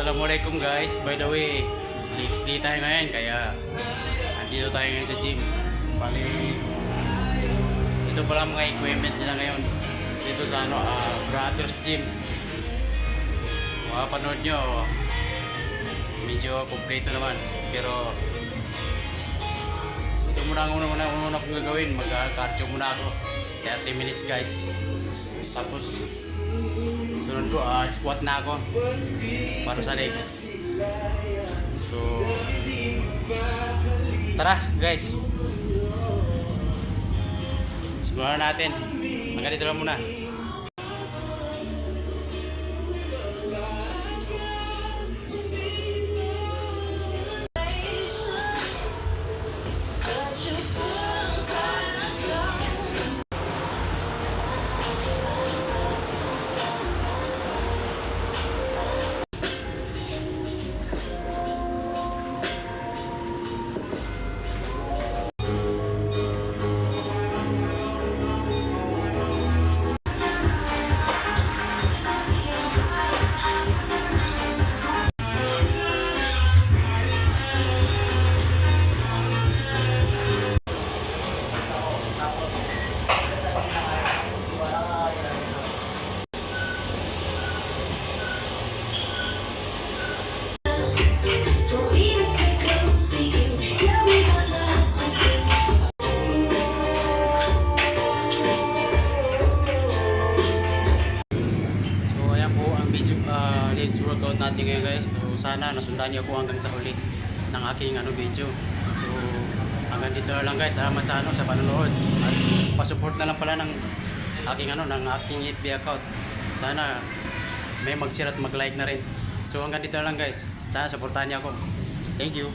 Assalamualaikum guys. By the way, next day tayo ngayon kaya andito tayo ngayon sa gym. Bali, ito pala mga equipment nila ngayon. Dito sa Brothers Gym. Makapanood nyo, medyo kompleto naman. Pero ito muna ang una kong gagawin. Mag-cardio muna ako. 30 minutes guys. Tapos sunod ko, squat na ako para sa legs. So tara guys, simulan natin. Hanggang dito lang muna. Legs workout natin ngayon guys. So sana nasundan niyo ako hanggang sa huli ng aking video. So hanggang dito na lang guys. Salamat sa panonood. At pa-support na lang pala ng aking ng aking FB account. Sana may mag-share at mag-like na rin. So hanggang dito na lang guys. Sana supportahan niyo ako. Thank you.